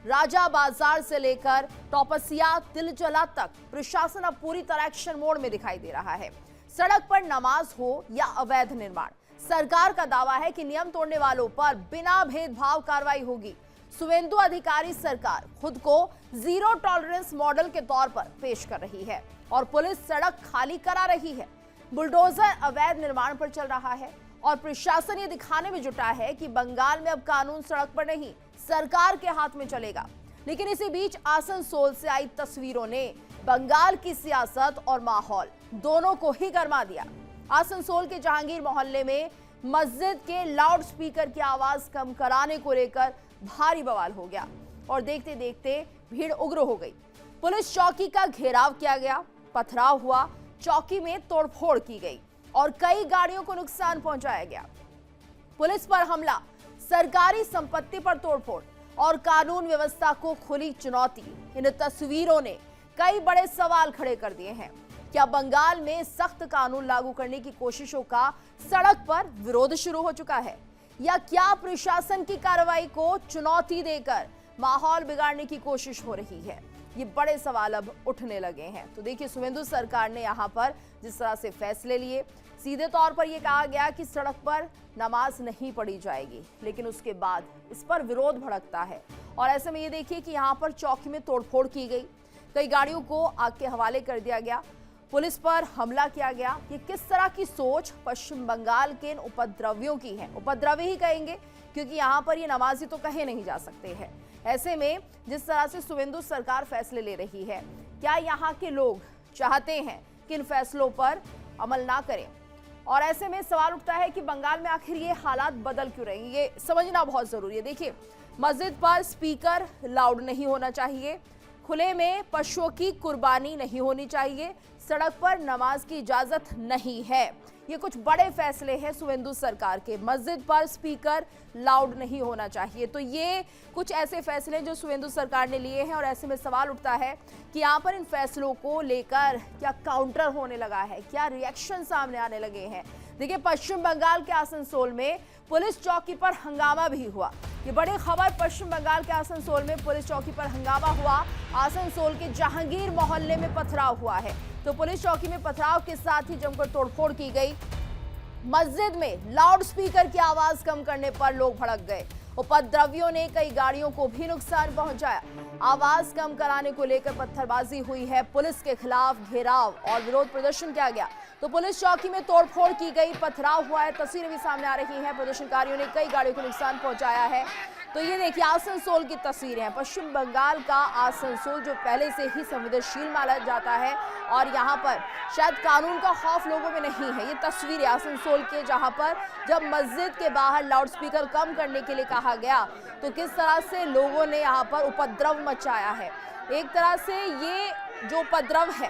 राजा बाजार से लेकर टॉपसिया तिलचला तक प्रशासन अब पूरी तरह एक्शन मोड में दिखाई दे रहा है। सड़क पर नमाज हो या अवैध निर्माण, सरकार का दावा है कि नियम तोड़ने वालों पर बिना भेदभाव कार्रवाई होगी। शुभेंदु अधिकारी सरकार खुद को जीरो टॉलरेंस मॉडल के तौर पर पेश कर रही है और पुलिस सड़क खाली करा रही है। बुलडोजर अवैध निर्माण पर चल रहा है और प्रशासन ये दिखाने में जुटा है कि बंगाल में अब कानून सड़क पर नहीं, सरकार के हाथ में चलेगा। लेकिन इसी बीच आसनसोल से आई तस्वीरों ने बंगाल की सियासत और माहौल दोनों को ही गरमा दिया। आसनसोल के जहांगीर मोहल्ले में मस्जिद के लाउडस्पीकर की आवाज कम कराने को लेकर भारी बवाल हो गया और देखते देखते भीड़ उग्र हो गई। पुलिस चौकी का घेराव किया गया, पथराव हुआ, चौकी में तोड़फोड़ की गई और कई गाड़ियों को नुकसान पहुंचाया गया। पुलिस पर हमला, सरकारी संपत्ति पर तोड़फोड़ और कानून व्यवस्था को खुली चुनौती। इन तस्वीरों ने कई बड़े सवाल खड़े कर दिए हैं। क्या बंगाल में सख्त कानून लागू करने की कोशिशों का सड़क पर विरोध शुरू हो चुका है या क्या प्रशासन की कार्रवाई को चुनौती देकर माहौल बिगाड़ने की कोशिश हो रही है? ये बड़े सवाल अब उठने लगे हैं। तो देखिए, शुभेंदु सरकार ने यहाँ पर जिस तरह से फैसले लिए, सीधे तौर पर यह कहा गया कि सड़क पर नमाज नहीं पढ़ी जाएगी, लेकिन उसके बाद इस पर विरोध भड़कता है और ऐसे में ये देखिए कि यहाँ पर चौकी में तोड़फोड़ की गई, कई गाड़ियों को आग के हवाले कर दिया गया, पुलिस पर हमला किया गया। ये किस तरह की सोच पश्चिम बंगाल के इन उपद्रवियों की है? उपद्रवी ही कहेंगे क्योंकि यहाँ पर ये नमाजी तो कहे नहीं जा सकते हैं। ऐसे में जिस तरह से शुभेंदु सरकार फैसले ले रही है, क्या यहाँ के लोग चाहते हैं कि इन फैसलों पर अमल ना करें? और ऐसे में सवाल उठता है कि बंगाल में आखिर ये हालात बदल क्यों रहे हैं, ये समझना बहुत जरूरी है। देखिए, मस्जिद पर स्पीकर लाउड नहीं होना चाहिए, खुले में पशुओं की कुर्बानी नहीं होनी चाहिए, सड़क पर नमाज की इजाजत नहीं है। ये कुछ बड़े फैसले हैं शुभेंदु सरकार के। मस्जिद पर स्पीकर लाउड नहीं होना चाहिए, तो ये कुछ ऐसे फैसले जो शुभेंदु सरकार ने लिए हैं और ऐसे में सवाल उठता है कि यहाँ पर इन फैसलों को लेकर क्या काउंटर होने लगा है, क्या रिएक्शन सामने आने लगे हैं? देखिए, पश्चिम बंगाल के आसनसोल में पुलिस चौकी पर हंगामा भी हुआ। ये बड़ी खबर, पश्चिम बंगाल के आसनसोल में पुलिस चौकी पर हंगामा हुआ। आसनसोल के जहांगीर मोहल्ले में पथराव हुआ है, तो पुलिस चौकी में पथराव के साथ ही जमकर तोड़फोड़ की गई। मस्जिद में लाउडस्पीकर की आवाज कम करने पर लोग भड़क गए। उपद्रवियों ने कई गाड़ियों को भी नुकसान पहुंचाया। आवाज कम कराने को लेकर पत्थरबाजी हुई है, पुलिस के खिलाफ घेराव और विरोध प्रदर्शन किया गया, तो पुलिस चौकी में तोड़फोड़ की गई, पथराव हुआ है। तस्वीरें भी सामने आ रही हैं, प्रदर्शनकारियों ने कई गाड़ियों को नुकसान पहुंचाया है। तो ये देखिए, आसनसोल की तस्वीरें हैं, पश्चिम बंगाल का आसनसोल जो पहले से ही संवेदनशील माना जाता है और यहाँ पर शायद कानून का खौफ लोगों में नहीं है। ये तस्वीरें आसनसोल के, जहाँ पर जब मस्जिद के बाहर लाउडस्पीकर कम करने के लिए कहा गया तो किस तरह से लोगों ने यहाँ पर उपद्रव मचाया है। एक तरह से ये जो उपद्रव है,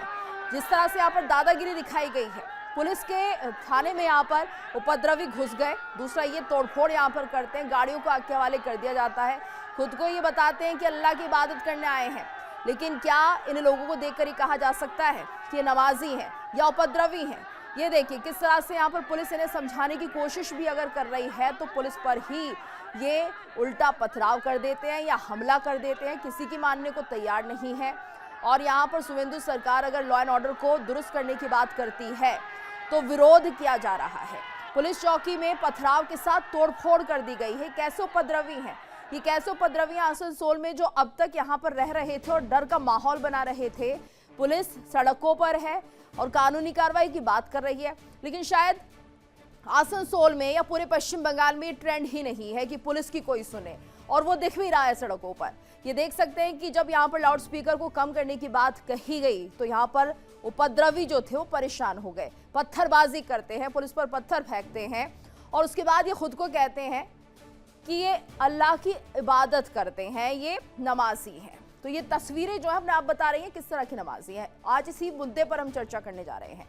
जिस तरह से यहाँ पर दादागिरी दिखाई गई है, पुलिस के थाने में यहाँ पर उपद्रवी घुस गए। दूसरा, ये तोड़फोड़ यहाँ पर करते हैं, गाड़ियों को आग के हवाले कर दिया जाता है, खुद को ये बताते हैं कि अल्लाह की इबादत करने आए हैं। लेकिन क्या इन लोगों को देखकर ही कहा जा सकता है कि ये नमाजी हैं या उपद्रवी हैं? ये देखिए किस तरह से यहाँ पर पुलिस इन्हें समझाने की कोशिश भी अगर कर रही है तो पुलिस पर ही ये उल्टा पथराव कर देते हैं या हमला कर देते हैं, किसी की मानने को तैयार नहीं है। और यहाँ पर शुभेंदु सरकार अगर लॉ एंड ऑर्डर को दुरुस्त करने की बात करती है तो विरोध किया जा रहा है। पुलिस चौकी में पथराव के साथ तोड़फोड़ कर दी गई है। कैसे उपद्रवी हैं ये, कैसे उपद्रवी हैं आसनसोल में जो अब तक यहाँ पर रह रहे थे और डर का माहौल बना रहे थे? पुलिस सड़कों पर है और कानूनी कार्रवाई की बात कर रही है, लेकिन शायद आसनसोल में या पूरे पश्चिम बंगाल में ट्रेंड ही नहीं है कि पुलिस की कोई सुने, और वो दिख भी रहा है सड़कों पर। ये देख सकते हैं कि जब यहाँ पर लाउडस्पीकर को कम करने की बात कही गई तो यहाँ पर उपद्रवी जो थे वो परेशान हो गए, पत्थरबाजी करते हैं, पुलिस पर पत्थर फेंकते हैं और उसके बाद ये खुद को कहते हैं कि ये अल्लाह की इबादत करते हैं, ये नमाजी हैं। तो ये तस्वीरें जो है अपने आप बता रही हैं किस तरह की नमाजी हैं। आज इसी मुद्दे पर हम चर्चा करने जा रहे हैं।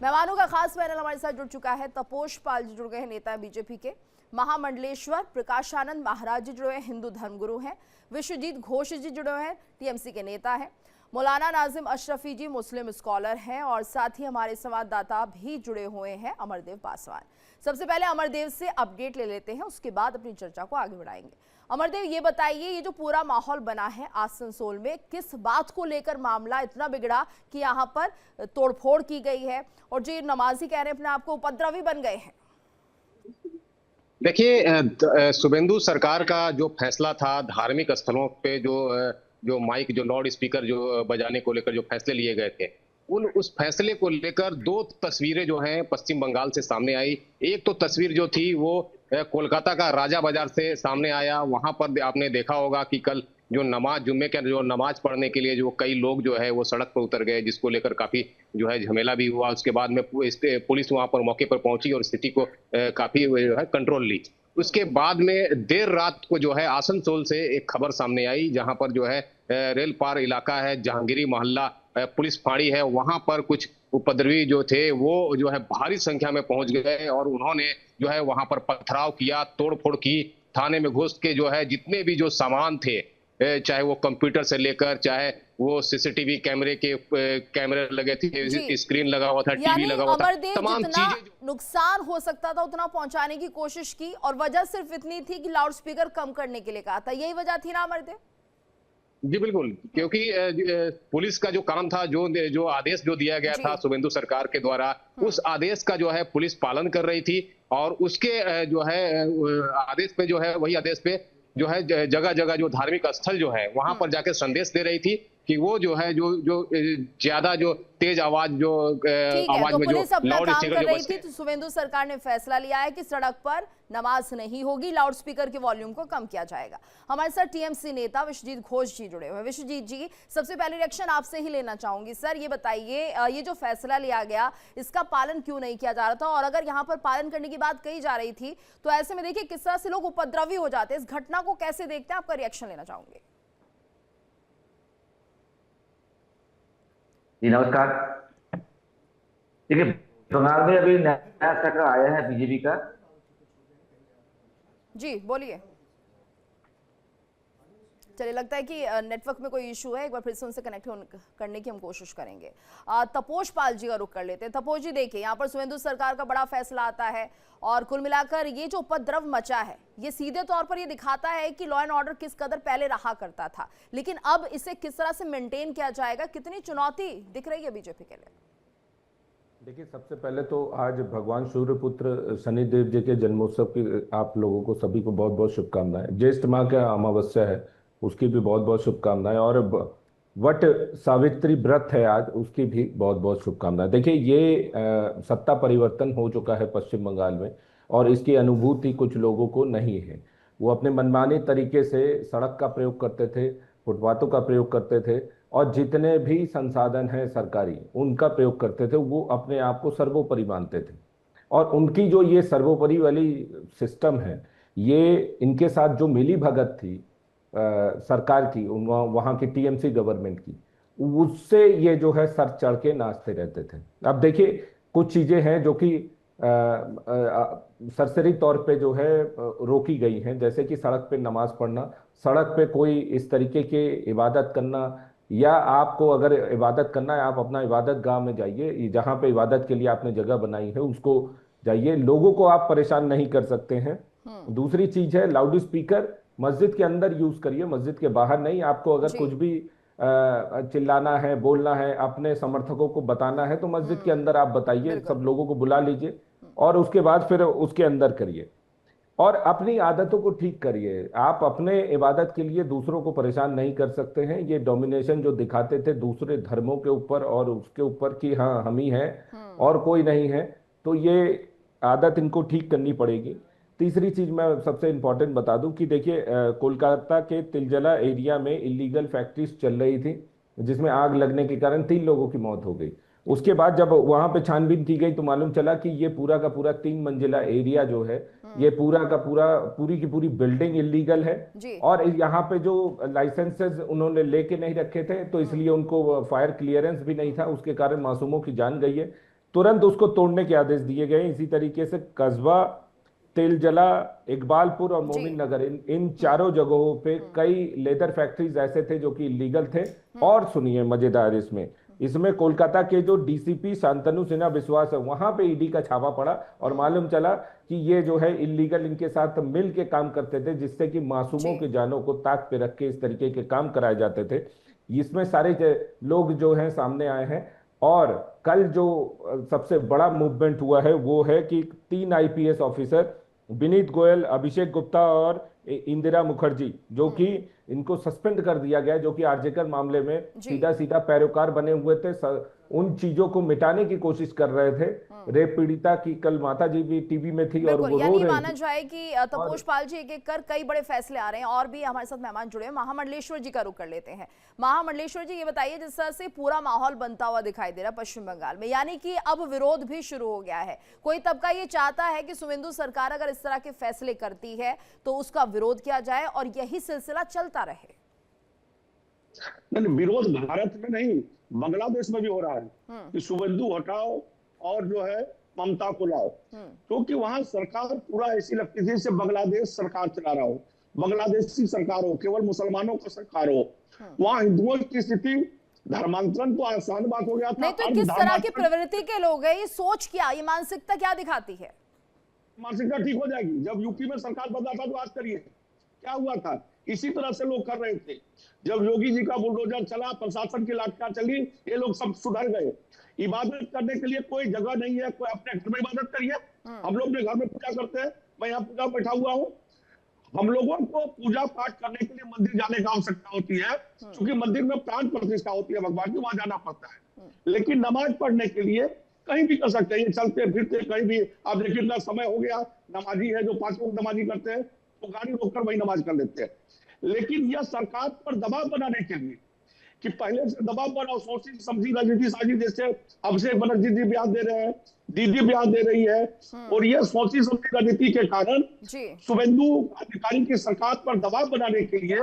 मेहमानों का खास पैनल हमारे साथ जुड़ चुका है। तपोष पाल जी जुड़ गए हैं, नेता बीजेपी के। महामंडलेश्वर प्रकाश आनंद महाराज जी जुड़े हैं, हिंदू धर्मगुरु हैं। विश्वजीत घोष जी जुड़े हैं, टीएमसी के नेता हैं। मौलाना नाजिम अशरफी जी मुस्लिम स्कॉलर हैं और साथ ही हमारे संवाददाता भी जुड़े हुए हैं, अमरदेव पासवान। सबसे पहले अमरदेव से अपडेट ले लेते हैं, उसके बाद अपनी चर्चा को आगे बढ़ाएंगे। अमरदेव, ये बताइए, ये जो पूरा माहौल बना है आसनसोल में, किस बात को लेकर मामला इतना बिगड़ा कि यहाँ पर तोड़फोड़ की गई है और जो नमाजी कह रहे हैं अपने आप को उपद्रवी बन गए हैं? देखिए, शुभेंदु सरकार का जो फैसला था धार्मिक स्थलों पे जो माइक जो लाउड स्पीकर जो बजाने को लेकर जो फैसले लिए गए थे, उस फैसले को लेकर दो तस्वीरें जो हैं पश्चिम बंगाल से सामने आई। एक तो तस्वीर जो थी वो कोलकाता का राजा बाजार से सामने आया। वहां पर आपने देखा होगा कि कल जो नमाज जुम्मे के जो नमाज पढ़ने के लिए जो कई लोग जो है वो सड़क पर उतर गए, जिसको लेकर काफी जो है झमेला भी हुआ। उसके बाद में पुलिस वहां पर मौके पर पहुंची और स्थिति को काफी जो है कंट्रोल ली। उसके बाद में देर रात को जो है आसनसोल से एक खबर सामने आई, जहां पर जो है रेल पार इलाका है, जहांगीरी मोहल्ला पुलिस फाड़ी है, वहां पर कुछ उपद्रवी जो थे वो जो है भारी संख्या में पहुंच गए और उन्होंने जो है वहां पर पथराव किया, तोड़फोड़ की। थाने में घुस के जो है जितने भी जो सामान थे, चाहे वो कंप्यूटर से लेकर, चाहे वो सीसीटीवी कैमरे लगे थे, स्क्रीन लगा हुआ था, टीवी लगा हुआ था, तमाम चीजें नुकसान हो सकता था उतना पहुंचाने की कोशिश की और वजह सिर्फ इतनी थी कि लाउड स्पीकर कम करने के लिए कहा था। यही वजह थी ना अमरदेव? जी बिल्कुल, क्योंकि पुलिस का जो काम था, जो आदेश जो दिया गया था शुभेंदु सरकार के द्वारा, उस आदेश का जो है पुलिस पालन कर रही थी और उसके जो है आदेश पे जो है वही आदेश पे जो है जगह जगह जो धार्मिक स्थल जो है वहां पर जाके संदेश दे रही थी कि वो जो है जो ज्यादा जो तेज आवाज जो आवाज में जो लाउड स्पीकर कर रही थी, तो शुभेंदु सरकार ने फैसला लिया है कि सड़क पर नमाज नहीं होगी, लाउड स्पीकर के वॉल्यूम को कम किया जाएगा। हमारे साथ टीएमसी नेता विश्वजीत घोष जी जुड़े हुए हैं। विश्वजीत जी, सबसे पहले रिएक्शन आपसे ही लेना चाहूंगी। सर, ये बताइए, ये जो फैसला लिया गया इसका पालन क्यों नहीं किया जा रहा था, और अगर यहाँ पर पालन करने की बात कही जा रही थी तो ऐसे में देखिए किस तरह से लोग उपद्रवी हो जाते हैं, इस घटना को कैसे देखते हैं, आपका रिएक्शन लेना चाहूंगी। जी नमस्कार। देखिए, बंगाल में अभी नया सरकार आया है बीजेपी का। जी बोलिए। चलिए, लगता है कि नेटवर्क में कोई इशू है, एक बार फिर से उनसे कनेक्ट करने की हम कोशिश करेंगे। तपोष पाल जी का रुख कर लेते हैं। तपोष जी, देखिए, यहाँ पर शुभेंदु सरकार का बड़ा फैसला आता है और कुल मिलाकर ये जो उपद्रव मचा है ये सीधे तौर पर ये दिखाता है कि लॉ एंड ऑर्डर किस कदर पहले रहा करता था, लेकिन अब इसे किस तरह से मेंटेन किया जाएगा, कितनी चुनौती दिख रही है बीजेपी के लिए? देखिए, सबसे पहले तो आज भगवान सूर्यपुत्र शनिदेव जी के जन्मोत्सव की आप लोगों को सभी को बहुत बहुत शुभकामनाएं। ज्येष्ठ माह का अमावस्या है, उसकी भी बहुत बहुत शुभकामनाएं, और वट सावित्री व्रत है आज, उसकी भी बहुत बहुत शुभकामनाएं। देखिए, ये सत्ता परिवर्तन हो चुका है पश्चिम बंगाल में और इसकी अनुभूति कुछ लोगों को नहीं है। वो अपने मनमानी तरीके से सड़क का प्रयोग करते थे, फुटपाथों का प्रयोग करते थे और जितने भी संसाधन हैं सरकारी उनका प्रयोग करते थे। वो अपने आप को सर्वोपरि मानते थे और उनकी जो ये सर्वोपरि वाली सिस्टम है, ये इनके साथ जो मिली भगत थी सरकार की, वहाँ की टीएमसी गवर्नमेंट की, उससे ये जो है सर चढ़ के नाचते रहते थे। अब देखिए, कुछ चीज़ें हैं जो कि सरसरी तौर पे जो है रोकी गई हैं, जैसे कि सड़क पे नमाज पढ़ना, सड़क पे कोई इस तरीके के इबादत करना, या आपको अगर इबादत करना है आप अपना इबादत गाह में जाइए, जहाँ पे इबादत के लिए आपने जगह बनाई है उसको जाइए, लोगों को आप परेशान नहीं कर सकते हैं। दूसरी चीज है लाउड स्पीकर मस्जिद के अंदर यूज करिए, मस्जिद के बाहर नहीं। आपको अगर कुछ भी चिल्लाना है, बोलना है, अपने समर्थकों को बताना है तो मस्जिद के अंदर आप बताइए, सब लोगों को बुला लीजिए और उसके बाद फिर उसके अंदर करिए और अपनी आदतों को ठीक करिए। आप अपने इबादत के लिए दूसरों को परेशान नहीं कर सकते हैं। ये डोमिनेशन जो दिखाते थे दूसरे धर्मों के ऊपर और उसके ऊपर कि हाँ हम ही हैं और कोई नहीं है, तो ये आदत इनको ठीक करनी पड़ेगी। तीसरी चीज मैं सबसे इम्पोर्टेंट बता दूं कि देखिए, कोलकाता के तिलजला एरिया में इलीगल फैक्ट्रीज चल रही थी जिसमें आग लगने के कारण 3 लोगों की मौत हो गई। उसके बाद जब वहां पे छानबीन की गई तो मालूम चला कि ये पूरा का पूरा 3 मंजिला एरिया जो है, ये पूरा का पूरा पूरी की पूरी बिल्डिंग इलीगल है और यहाँ पे जो लाइसेंसेस उन्होंने लेके नहीं रखे थे तो इसलिए उनको फायर क्लियरेंस भी नहीं था, उसके कारण मासूमों की जान गई है। तुरंत उसको तोड़ने के आदेश दिए गए। इसी तरीके से कस्बा, तिलजला, इकबालपुर और मोमिन नगर, इन चारों जगहों पे कई लेदर फैक्ट्रीज ऐसे थे जो कि इलीगल थे। और सुनिए मजेदार, इसमें इसमें कोलकाता के जो डीसीपी शांतनु सिन्हा विश्वास है वहां पे ईडी का छापा पड़ा और मालूम चला कि ये जो है इलीगल इनके साथ मिल के काम करते थे, जिससे कि मासूमों की जानों को ताक पे रख के इस तरीके के काम कराए जाते थे। इसमें सारे लोग जो हैं सामने आए हैं। और कल जो सबसे बड़ा मूवमेंट हुआ है वो है कि 3 आईपीएस ऑफिसर विनीत गोयल, अभिषेक गुप्ता और इंदिरा मुखर्जी, जो कि इनको सस्पेंड कर दिया गया, जो कि आरजेकर मामले में सीधा सीधा पैरोकार बने हुए थे, उन चीजों को मिटाने की कोशिश कर रहे थे। रेप पीड़िता की कल माता जी भी टीवी में थी और वो रो रही थी। माना जाए कि तपोष पाल जी एक कर कई बड़े फैसले आ रहे हैं और भी हमारे साथ मेहमान जुड़े हैं। महामंडलेश्वर जी का रुख कर लेते हैं। महामंडलेश्वर जी, ये बताइए, जिस तरह से पूरा माहौल बनता हुआ दिखाई दे रहा है पश्चिम बंगाल में, यानी कि अब विरोध भी शुरू हो गया है। कोई तबका ये चाहता है कि शुवेंदु सरकार अगर इस तरह के फैसले करती है तो उसका विरोध किया जाए और यही सिलसिला चलता रहे। नहीं, विरोध भारत में नहीं, बांग्लादेश में भी हो रहा है कि शुवेंदु हटाओ और जो है ममता को लाओ, क्योंकि वहां सरकार पूरा ऐसी लगती थी जैसे बांग्लादेश सरकार चला रहा हो, बांग्लादेशी सरकार हो, केवल मुसलमानों का सरकार हो। वहां हिंदुओं की स्थिति, धर्मांतरण तो आसान बात हो गया था। नहीं तो किस तरह की प्रवृत्ति के लोग हैं, ये सोच क्या, ये मानसिकता क्या दिखाती है? मानसिकता ठीक हो जाएगी। जब यूपी में सरकार बदला था तो आज करिए क्या हुआ था, इसी तरह से लोग कर रहे थे। जब योगी जी का बुलडोजर चला, प्रशासन की लाठियां चली, ये लोग सब सुधर गए। इबादत करने के लिए कोई जगह नहीं है, कोई अपने घर में इबादत करिए। हम लोग अपने घर में पूजा करते हैं, मैं यहाँ पूजा बैठा हुआ हूँ। हम लोगों को पूजा पाठ करने के लिए मंदिर जाने की आवश्यकता होती है, क्योंकि मंदिर में प्राण प्रतिष्ठा होती है भगवान की, वहां जाना पड़ता है। लेकिन नमाज पढ़ने के लिए कहीं भी कर सकते हैं, चलते फिरते कहीं भी। आप देखिए इतना समय हो गया, नमाजी है जो 5 लोग नमाजी करते हैं तो गाड़ी रोककर वही नमाज कर लेते हैं। लेकिन यह सरकार पर दबाव बनाने के लिए कि पहले से दबाव बनाओ, सोची समझी राजनीति साजी, जैसे अभिषेक बनर्जी जी बयान दे रहे हैं, दीदी बयान दे रही है, और यह सोची समझी राजनीति के कारण शुवेंदु अधिकारी की सरकार पर दबाव बनाने के लिए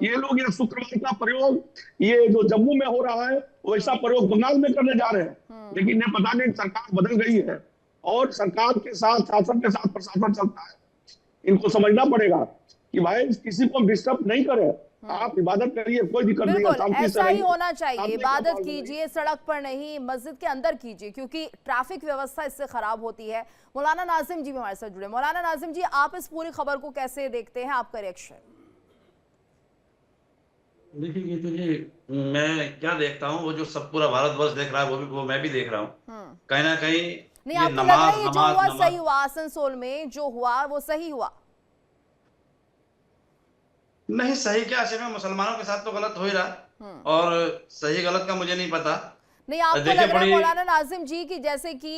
ये लोग ये शुक्रवार का प्रयोग, ये जो जम्मू में हो रहा है वैसा प्रयोग बंगाल में करने जा रहे हैं। लेकिन इन्हें पता नहीं सरकार बदल गई है और सरकार के साथ, शासन के साथ प्रशासन चलता है। इनको समझना पड़ेगा कि भाई किसी को डिस्टर्ब नहीं करे, आप इबादत करिए, कोई दिक्कत नहीं है, शांति से ऐसा ही होना चाहिए। इबादत कीजिए, सड़क पर नहीं, मस्जिद के अंदर कीजिए, क्योंकि ट्रैफिक व्यवस्था इससे खराब होती है। मौलाना नाजिम जी भी हमारे साथ जुड़े। मौलाना नाजिम जी, आप इस पूरी खबर को कैसे देखते हैं, आपका रिएक्शन? देखिए तो जी मैं क्या देखता हूँ, वो जो सब पूरा भारतवर्ष देख रहा है वो मैं भी देख रहा हूँ। कहीं ना कहीं नहीं, आपको लग रहा है जो हुआ सही हुआ? आसनसोल में जो हुआ वो सही हुआ? नहीं, सही क्या, सिर्फ मुसलमानों के साथ तो गलत हो ही रहा, और सही गलत का मुझे नहीं पता। नहीं, आपको लग रहा है मौलाना नाजिम जी की जैसे कि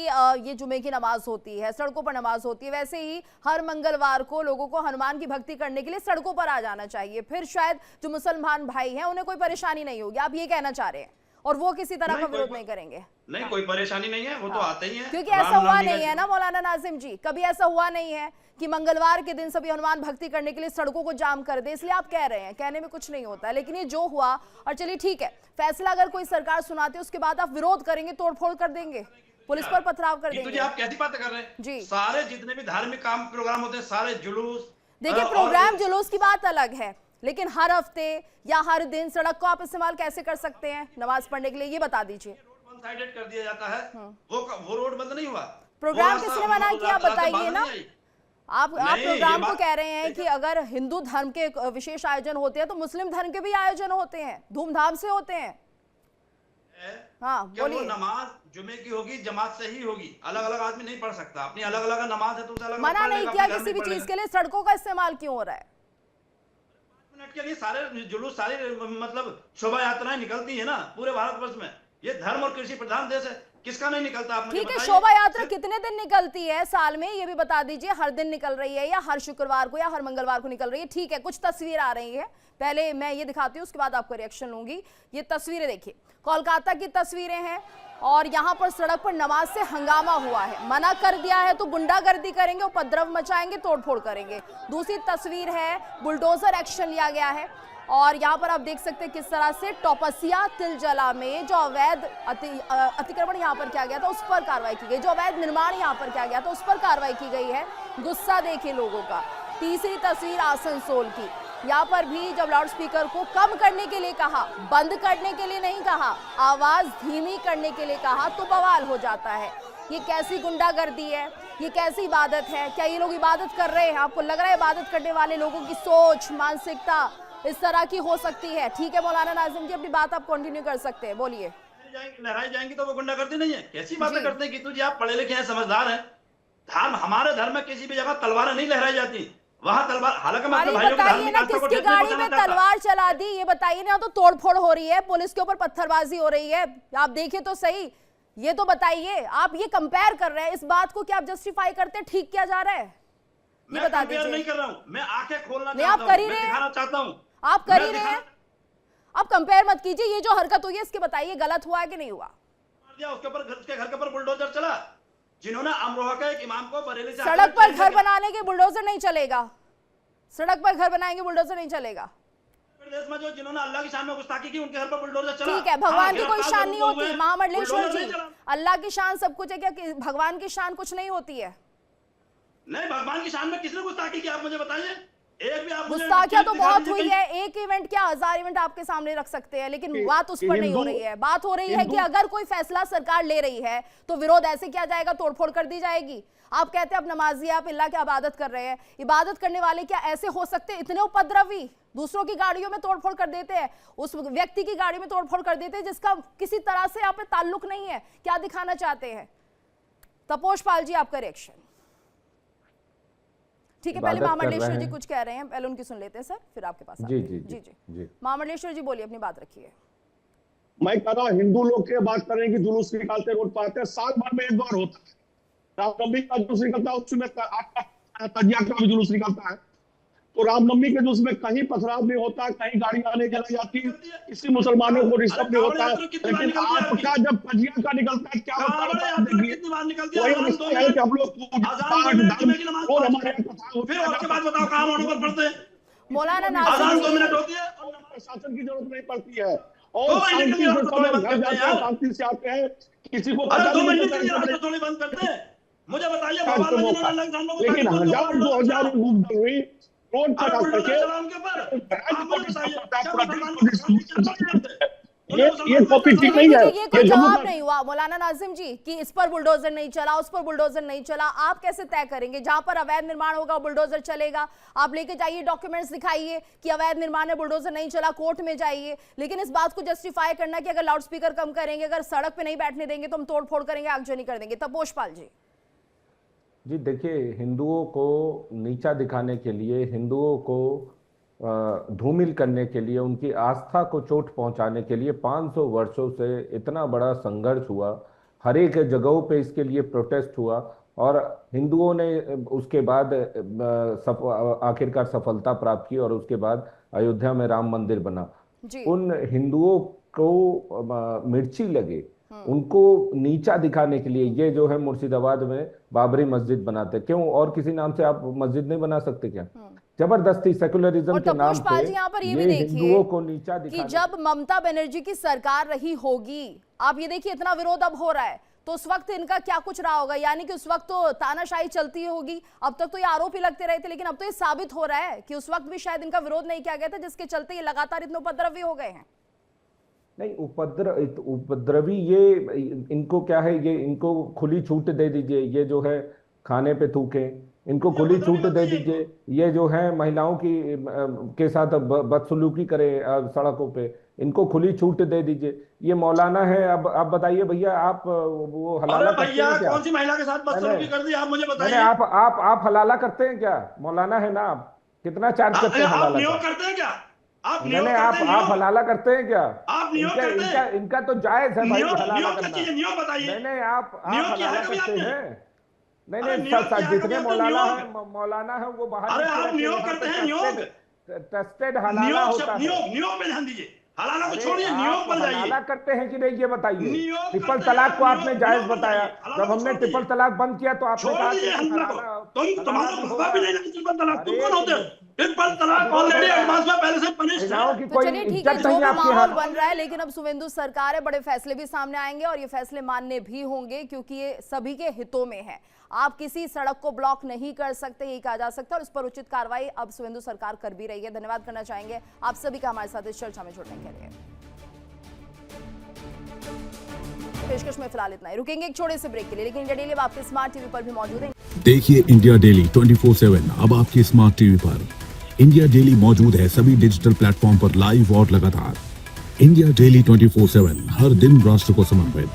ये जुमे की नमाज होती है, सड़कों पर नमाज होती है, वैसे ही हर मंगलवार को लोगों को हनुमान की भक्ति करने के लिए सड़कों पर आ जाना चाहिए, फिर शायद जो मुसलमान भाई हैं उन्हें कोई परेशानी नहीं होगी, आप ये कहना चाह रहे हैं, और वो किसी तरह का विरोध नहीं करेंगे? नहीं, कोई परेशानी नहीं है, वो तो आते ही हैं। क्योंकि ऐसा हुआ नहीं है ना मौलाना नाजिम जी, कभी ऐसा हुआ नहीं है कि मंगलवार के दिन सभी हनुमान भक्ति करने के लिए सड़कों को जाम कर दे, इसलिए आप कह रहे हैं, कहने में कुछ नहीं होता है। लेकिन ये जो हुआ, और चलिए ठीक है, फैसला अगर कोई सरकार सुनाती है उसके बाद आप विरोध करेंगे, तोड़फोड़ कर देंगे, पुलिस पर पथराव कर देंगे। आप कैसी बातें कर रहे हैं जी? सारे जितने भी धार्मिक काम प्रोग्राम होते हैं, सारे जुलूस, देखिए प्रोग्राम जुलूस की बात अलग है, लेकिन हर हफ्ते या हर दिन सड़क को आप इस्तेमाल कैसे कर सकते हैं नमाज पढ़ने के लिए, ये बता दीजिए। वन साइडेड कर दिया जाता है, वो रोड बंद नहीं हुआ। प्रोग्राम किसने मना किया बताइए ना? आप प्रोग्राम को कह रहे हैं कि अगर हिंदू धर्म के विशेष आयोजन होते हैं तो मुस्लिम धर्म के भी आयोजन होते हैं, धूमधाम से होते हैं। हाँ बोलिए। नमाज जुमे की होगी, जमात से ही होगी, अलग अलग आदमी नहीं पढ़ सकता। अपनी अलग अलग नमाज है तो उसे अलग मना नहीं किया किसी भी चीज के लिए, सड़कों का इस्तेमाल क्यों हो रहा है? 5 मिनट के लिए सारे जुलूस, सारी मतलब शोभा यात्राएं निकलती है ना पूरे भारतवर्ष में। ये धर्म और कृषि प्रधान देश है, किसका नहीं निकलता? आप ठीक है, शोभा यात्रा कितने दिन निकलती है साल में, ये भी बता दीजिए। हर दिन निकल रही है या हर शुक्रवार को या हर मंगलवार को निकल रही है? ठीक है, कुछ तस्वीर आ रही है, पहले मैं ये दिखाती हूँ, उसके बाद आपका रिएक्शन लूंगी। ये तस्वीरें देखिए, कोलकाता की तस्वीरें हैं, और यहाँ पर सड़क पर नमाज से हंगामा हुआ है। मना कर दिया है तो गुंडागर्दी करेंगे, उपद्रव मचाएंगे, तोड़फोड़ करेंगे। दूसरी तस्वीर है, बुलडोजर एक्शन लिया गया है, और यहाँ पर आप देख सकते हैं किस तरह से टॉपसिया तिलजला में जो अवैध अतिक्रमण यहाँ पर किया गया था उस पर कार्रवाई की गई, जो अवैध निर्माण यहाँ पर किया गया था उस पर कार्रवाई की गई है। गुस्सा देखिए लोगों का। तीसरी तस्वीर आसनसोल की, यहाँ पर भी जब लाउड स्पीकर को कम करने के लिए कहा, बंद करने के लिए नहीं कहा, आवाज धीमी करने के लिए कहा, तो बवाल हो जाता है। ये कैसी गुंडागर्दी है, ये कैसी इबादत है? क्या ये लोग इबादत कर रहे हैं? आपको लग रहा है इबादत करने वाले लोगों की सोच, मानसिकता इस तरह की हो सकती है? ठीक है मौलाना नाजिम जी, अपनी बात आप कंटिन्यू कर सकते हैं, बोलिए। लहराई जाएंगी तो वो गुंडागर्दी नहीं है? कैसी बातें करते हैं कि तुझे, आप पढ़े लिखे हैं, समझदार हैं। धर्म, हमारे धर्म में किसी भी जगह तलवारें नहीं लहराई जाती, वहां तलवार, हालांकि मैं अपने भाइयों की बताइए धार्मिक ना, आस्था को किसकी ठेस नहीं गाड़ी में पहुंचाना चाहता। तलवार चला दी, ये बताइए ना। तो तोड़फोड़ हो रही है, पुलिस के ऊपर पत्थरबाजी हो रही है, आप देखिए तो सही। ये तो बताइए, आप ये कंपेयर कर रहे हैं, इस बात को क्या आप जस्टिफाई करते हैं? ठीक किया जा रहा है, ये बता दीजिए। नहीं कर रहा हूं मैं, आंखें खोलना नहीं, आप कर ही रहे हैं, दिखाना चाहता हूं, आप कर ही रहे हैं। आप कंपेयर मत कीजिए। ये जो हरकत हुई है इसके बताइए गलत हुआ है कि नहीं हुआ? उसके ऊपर, उसके घर के ऊपर बुलडोजर चला, जिन्होंने अमरोहा के एक इमाम को बरेली से सड़क पर घर बनाने के बुलडोजर नहीं चलेगा, सड़क पर घर बनाएंगे बुलडोजर नहीं चलेगा। देश में जो जिन्होंने अल्लाह की शान में गुस्ताखी की, उनके घर पर बुलडोजर चला। ठीक है, भगवान की कोई गिरफ्तार शान नहीं लोग होती हुए, महामंडलेश्वर बुलडोजर जी, नहीं चला। अल्लाह की शान सब कुछ है, क्या भगवान की शान कुछ नहीं होती है? नहीं, भगवान की शान में किसने गुस्ताखी की, आप मुझे बताइए। एक भी आप मुझे गुस्ताखिया तो दिखा बहुत दीजिए हुई कहीं। है, एक इवेंट क्या 1000 इवेंट आपके सामने रख सकते हैं, लेकिन बात उस पर नहीं हो रही है। बात हो रही है कि अगर कोई फैसला सरकार ले रही है तो विरोध ऐसे किया जाएगा, तोड़फोड़ कर दी जाएगी। आप कहते हैं आप नमाजी, आप अल्लाह की इबादत कर रहे हैं, इबादत करने वाले क्या ऐसे हो सकते हैं इतने उपद्रवी? दूसरों की गाड़ियों में तोड़फोड़ कर देते हैं, उस व्यक्ति की गाड़ी में तोड़फोड़ कर देते हैं जिसका किसी तरह से यहाँ पे ताल्लुक नहीं है। क्या दिखाना चाहते हैं? तपोश पाल जी, आपका रिएक्शन। ठीक है, पहले महामंडलेश्वर जी कुछ कह रहे हैं, पहले उनकी सुन लेते हैं सर, फिर आपके पास जी आते हैं। जी जी महामंडलेश्वर जी बोलिए, अपनी बात रखिए। मैं कह रहा हूं, हिंदू लोग के बात करें कि जुलूस निकालते रोड पर आते हैं, साल भर में एक बार होता है। रामनवमी का जुलूस निकलता है, उसमें आपका तजिया का भी जुलूस निकलता है। तो रामनवमी के जुलूस में कहीं पथराव नहीं होता, कहीं गाड़ी आने चली जाती, किसी मुसलमानों को डिस्टर्ब नहीं होता। लेकिन आपका जब तजिया का निकलता है, क्या होता है वही है कि हम लोग मौलाना नासिर जी, प्रशासन की जरूरत नहीं पड़ती है, और शांति से सब घर जाते हैं, शांति से आते हैं, किसी को पता नहीं चलता। मुझे बताइए, लेकिन 1000-2000 हुई रोड पर आकर ये कॉपी ठीक नहीं है। ये कोई जवाब नहीं हुआ मौलाना नाजिम जी कि इस पर बुलडोजर नहीं चला, उस पर बुलडोजर नहीं चला। आप कैसे तय करेंगे? जहां पर अवैध निर्माण होगा बुलडोजर चलेगा, आप लेके जाइए, डॉक्यूमेंट्स दिखाइए कि अवैध निर्माण है, बुलडोजर नहीं चला, कोर्ट में जाइए। लेकिन इस बात को जस्टिफाई करना कि अगर लाउड स्पीकर कम करेंगे, अगर सड़क पे नहीं बैठने देंगे तो हम तोड़फोड़ करेंगे, आगजनी कर देंगे। तपोश पाल जी। जी देखिए, हिंदुओं को नीचा दिखाने के लिए, हिंदुओं को धूमिल करने के लिए, उनकी आस्था को चोट पहुंचाने के लिए 500 वर्षों से इतना बड़ा संघर्ष हुआ, हर एक जगहों पे इसके लिए प्रोटेस्ट हुआ, और हिंदुओं ने उसके बाद आखिरकार सफलता प्राप्त की, और उसके बाद अयोध्या में राम मंदिर बना। उन हिंदुओं को मिर्ची लगे, उनको नीचा दिखाने के लिए ये जो है मुर्शिदाबाद में बाबरी मस्जिद बनाते। क्यों? और किसी नाम से आप मस्जिद नहीं बना सकते क्या? जबरदस्ती सेकुलरिज्म के नाम पे यहाँ पर ये भी हिंदुओं को नीचा कि जब ममता बनर्जी की सरकार रही होगी, आप ये देखिए इतना विरोध अब हो रहा है, तो उस वक्त इनका क्या कुछ रहा होगा? यानी कि उस वक्त तो तानाशाही चलती होगी। अब तक तो ये आरोप ही लगते रहे थे, लेकिन अब तो ये साबित हो रहा है कि उस वक्त भी शायद इनका विरोध नहीं किया गया था, जिसके चलते ये लगातार इतने उपद्रवी हो गए हैं। नहीं, उपद्रवी ये इनको क्या है, ये इनको खुली छूट दे दीजिए। ये जो है खाने पे थूके, इनको खुली छूट दे दीजिए। ये जो है महिलाओं की के साथ बदसलूकी करे सड़कों पे, इनको खुली छूट दे दीजिए। ये मौलाना है। अब आप बताइए भैया, आप वो हलाला करते हैं क्या? कौन सी महिला के साथ बदसलूकी कर दी, आप मुझे बताइए। आप हलाला करते हैं क्या? मौलाना है ना आप, कितना चार्ज करते हैं हलाला का? करते हैं क्या आप? आप हलाला करते हैं क्या? आप नियोग करते हैं? इनका तो जायज है भाई हलाला करना। नियोग बताइए। नहीं, आप हलाला करते हैं? नहीं, जितने मौलाना है वो बाहर अरे आप नियोग करते हैं? नियोग टेस्टेड हलाला होता है। नियोग पे ध्यान दीजिए। हलाला को अरे छोड़िए, आप नियोग पर जाइए। हलाला करते हैं कि नहीं ये बताइए। नियोग ट्रिपल करते तलाक हैं, को आपने नियोग- जायज नियोग पर बताया, जाइए। हलाला जब को हमने छोड़ ट्रिपल दीजिए। तलाक बंद किया तो आपने छोड़ कहा दीजिए कि हल्ला को। हलाला तुम्हारा भी मसला होगा। भी नहीं है ट्रिपल तलाक, तुम अरे कौन होते हो? ट्रिपल इसका तलाक विरोध ऑलरेडी हो रहा है। एडवांस में पहले से पनिश्ड महिलाओं है। की तो कोई चलिए ठीक है, इज्जत जो नहीं भी आपके माहौल यहाँ। बन रहा है, लेकिन अब शुभेंदु सरकार है, बड़े फैसले भी सामने आएंगे और ये फैसले मानने भी होंगे क्योंकि ये सभी के हितों में है। आप किसी सड़क को ब्लॉक नहीं कर सकते, यही कहा जा सकता है, और इस पर उचित कार्रवाई अब शुभेंदु सरकार कर भी रही है। धन्यवाद करना चाहेंगे आप सभी का हमारे साथ इस चर्चा में जुड़ने के लिए। पेशकश में फिलहाल इतना ही, रुकेंगे एक छोटे से ब्रेक के लिए, लेकिन इंडिया डेली अब आपके स्मार्ट टीवी पर भी मौजूद है। देखिए इंडिया डेली 24/7 अब आपके स्मार्ट टीवी पर। इंडिया डेली मौजूद है सभी डिजिटल प्लेटफॉर्म पर लाइव और लगातार। इंडिया डेली 24/7 हर दिन राष्ट्र को समर्पित।